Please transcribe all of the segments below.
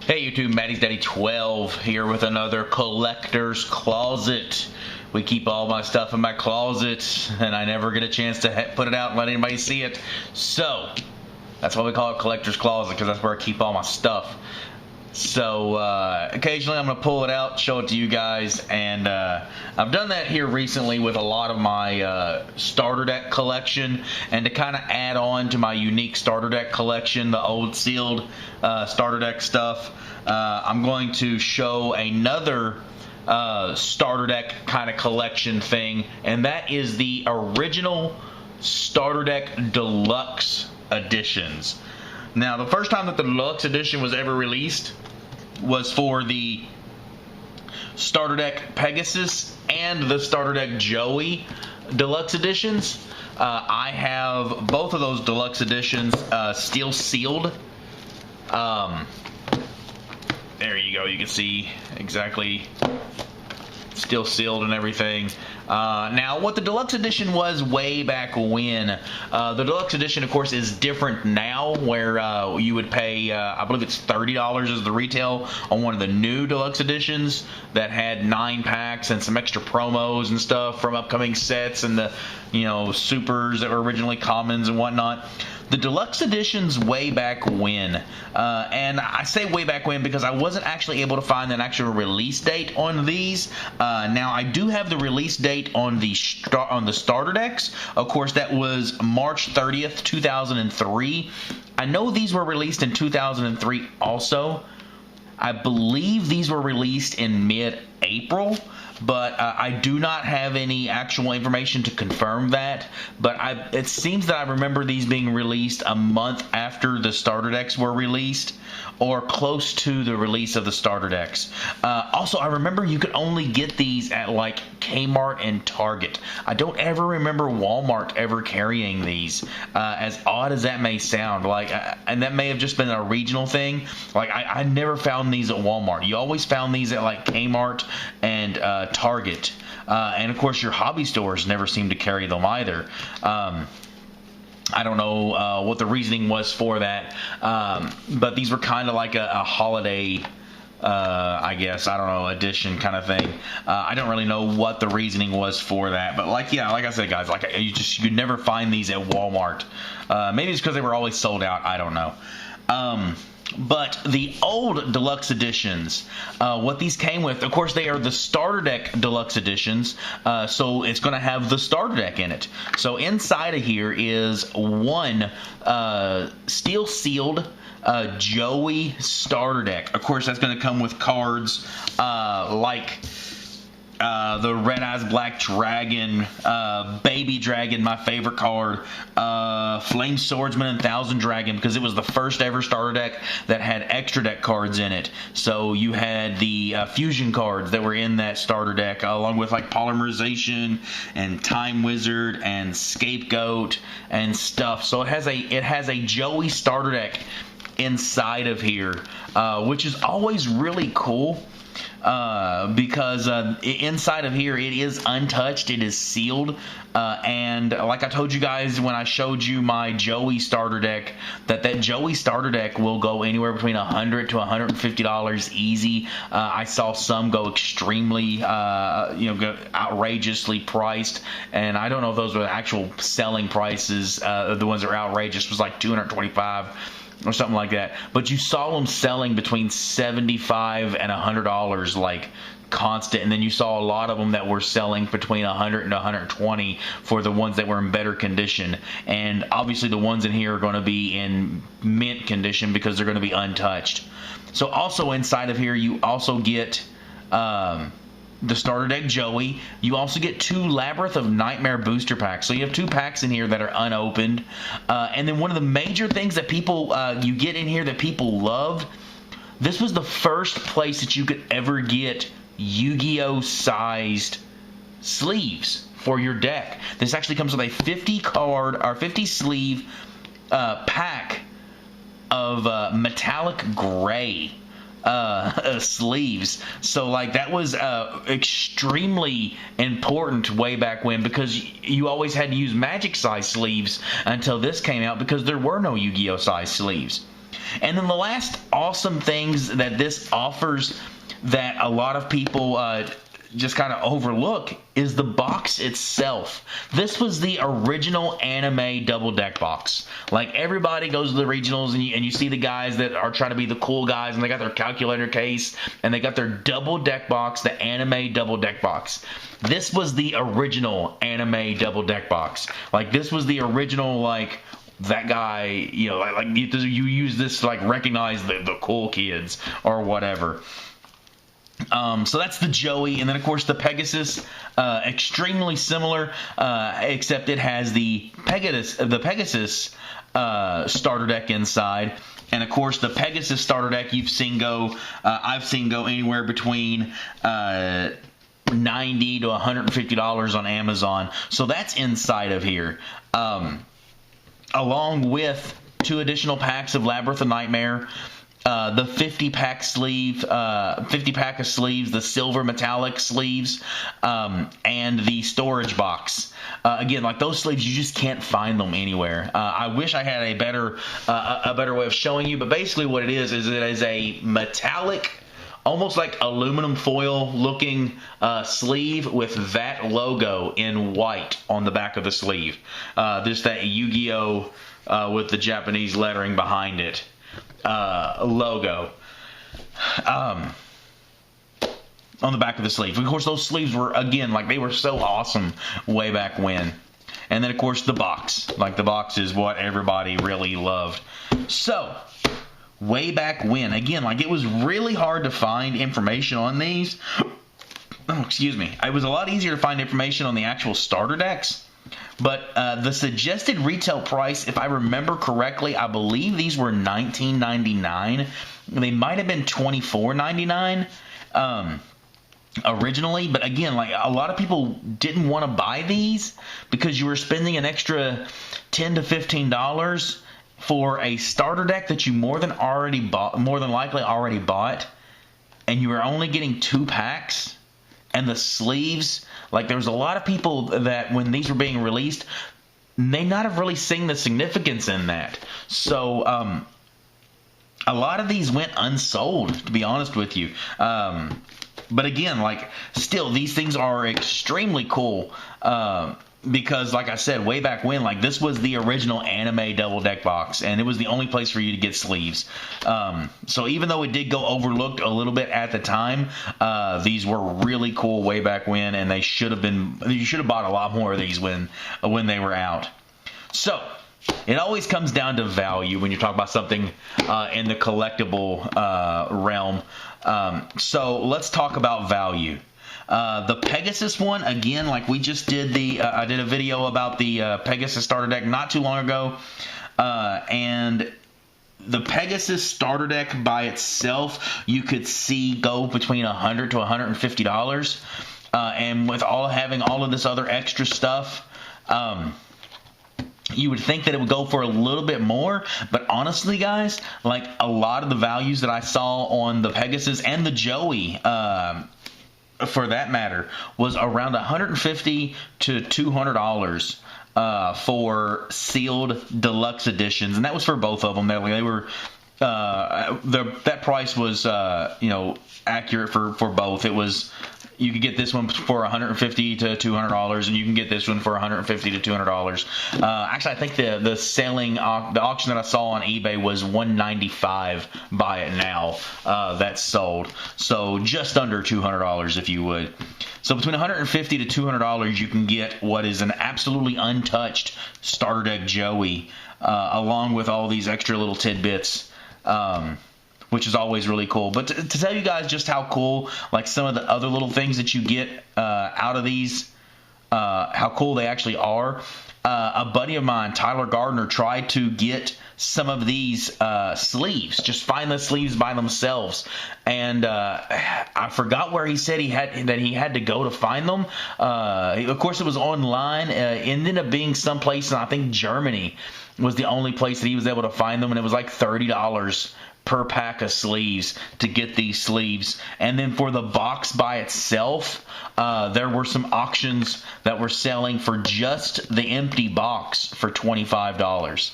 Hey YouTube, Maddie's Daddy 12 here with another collector's closet. We keep all my stuff in my closet and I never get a chance to put it out and let anybody see it. So, that's why we call it collector's closet, because that's where I keep all my stuff. So, occasionally I'm going to pull it out, show it to you guys, and I've done that here recently with a lot of my starter deck collection, and to kind of add on to my unique starter deck collection, the old sealed starter deck stuff, I'm going to show another starter deck kind of collection thing, and that is the original starter deck deluxe editions. Now, the first time that the deluxe edition was ever released was for the starter deck Pegasus and the starter deck Joey deluxe editions. I have both of those deluxe editions still sealed. There you go. You can see exactly, still sealed and everything. Now, what the deluxe edition was way back when, the deluxe edition, of course, is different now, where you would pay, I believe it's $30 as the retail on one of the new deluxe editions that had 9 packs and some extra promos and stuff from upcoming sets and the, supers that were originally commons and whatnot. The deluxe editions way back when, and I say way back when because I wasn't actually able to find an actual release date on these. Now, I do have the release date on the starter decks. Of course, that was March 30th, 2003. I know these were released in 2003 also. I believe these were released in mid-April, but I do not have any actual information to confirm that. But it seems that I remember these being released a month after the starter decks were released, or close to the release of the starter decks. Also, I remember you could only get these at like Kmart and Target. I don't ever remember Walmart ever carrying these, as odd as that may sound. And that may have just been a regional thing. I never found these at Walmart. You always found these at like Kmart and Target. And of course, your hobby stores never seem to carry them either. I don't know what the reasoning was for that, but these were kind of like a holiday, I guess, I don't know, edition kind of thing. I don't really know what the reasoning was for that, but like I said, guys, you could never find these at Walmart. Maybe it's because they were always sold out. I don't know. But the old deluxe editions, what these came with, of course, they are the starter deck deluxe editions, so it's going to have the starter deck in it. So inside of here is one steel sealed Joey starter deck. Of course, that's going to come with cards like the Red Eyes Black Dragon, Baby Dragon, my favorite card, Flame Swordsman, and Thousand Dragon, because it was the first ever starter deck that had extra deck cards in it. So you had the fusion cards that were in that starter deck, along with like Polymerization and Time Wizard and Scapegoat and stuff. So it has a Joey starter deck inside of here, which is always really cool. Because inside of here it is untouched, it is sealed, and like I told you guys when I showed you my Joey starter deck, that Joey starter deck will go anywhere between $100 to $150 easy. I saw some go extremely, go outrageously priced, and I don't know if those were the actual selling prices. The ones that were outrageous was like $225. Or something like that, but you saw them selling between $75 and $100 like constant, and then you saw a lot of them that were selling between $100 and $120 for the ones that were in better condition. And obviously the ones in here are going to be in mint condition because they're going to be untouched. So also inside of here you also get the starter deck Joey. You also get 2 Labyrinth of Nightmare booster packs. So you have 2 packs in here that are unopened. And then one of the major things that people you get in here that people loved, this was the first place that you could ever get YuGiOh sized sleeves for your deck. This actually comes with a 50 card or 50 sleeve pack of metallic gray sleeves. So that was extremely important way back when, because you always had to use magic size sleeves until this came out, because there were no YuGiOh size sleeves. And then the last awesome things that this offers that a lot of people just kind of overlook is the box itself. This was the original anime double deck box. Like, everybody goes to the regionals and you see the guys that are trying to be the cool guys, and they got their calculator case and they got their double deck box, the anime double deck box. This was the original anime double deck box. Like, this was the original, like, that guy, you know, like you use this to like recognize the cool kids or whatever. So that's the Joey, and then of course the Pegasus, extremely similar, except it has the Pegasus starter deck inside, and of course the Pegasus starter deck I've seen go anywhere between $90 to $150 on Amazon. So that's inside of here, along with 2 additional packs of Labyrinth of Nightmare. The 50-pack sleeve, 50-pack of sleeves, the silver metallic sleeves, and the storage box. Again, like those sleeves, you just can't find them anywhere. I wish I had a better way of showing you, but basically what it is it is a metallic, almost like aluminum foil looking sleeve with that logo in white on the back of the sleeve. Just that YuGiOh with the Japanese lettering behind it. Logo on the back of the sleeve. Of course, those sleeves were, again, like, they were so awesome way back when. And then of course the box, like the box is what everybody really loved. So way back when, again, like, it was really hard to find information on these. Oh, excuse me. It was a lot easier to find information on the actual starter decks. But the suggested retail price, if I remember correctly, I believe these were $19.99. They might have been $24.99 originally. But again, like, a lot of people didn't want to buy these because you were spending an extra $10 to $15 for a starter deck that you more than likely already bought, and you were only getting 2 packs. And the sleeves, like, there was a lot of people that when these were being released, may not have really seen the significance in that. So a lot of these went unsold, to be honest with you. But again, like, still, these things are extremely cool. Because, like I said, way back when, like, this was the original anime double deck box, and it was the only place for you to get sleeves. So even though it did go overlooked a little bit at the time, these were really cool way back when, and you should have bought a lot more of these when they were out. So it always comes down to value when you talk about something in the collectible realm. So let's talk about value. The Pegasus one, again, like we just did I did a video about the Pegasus starter deck not too long ago, and the Pegasus starter deck by itself, you could see go between $100 to $150, and with having all of this other extra stuff, you would think that it would go for a little bit more, but honestly, guys, like, a lot of the values that I saw on the Pegasus and the Joey, for that matter, was around $150 to $200 for sealed deluxe editions, and that was for both of them. They were that price was accurate for both. It was, you could get this one for $150 to $200, and you can get this one for $150 to $200. Actually, I think the auction that I saw on eBay was $195. Buy it now. That's sold. So just under $200, if you would. So between $150 to $200, you can get what is an absolutely untouched starter deck Joey, along with all these extra little tidbits. Which is always really cool. But to tell you guys just how cool, like, some of the other little things that you get out of these, how cool they actually are, a buddy of mine, Tyler Gardner, tried to get some of these sleeves, just find the sleeves by themselves, and I forgot where he said he had to go to find them. Of course, it was online. It ended up being someplace in, I think, Germany was the only place that he was able to find them, and it was like $30 per pack of sleeves to get these sleeves. And then for the box by itself, there were some auctions that were selling for just the empty box for $25.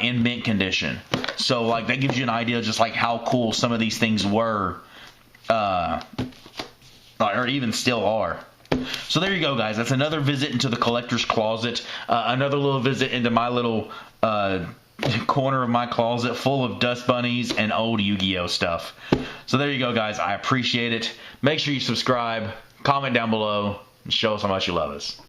in mint condition. So like that gives you an idea of just like how cool some of these things were, or even still are. So there you go, guys. That's another visit into the collector's closet. Another little visit into my little corner of my closet full of dust bunnies and old Yu-Gi-Oh stuff. So there you go, guys. I appreciate it. Make sure you subscribe, comment down below, and show us how much you love us.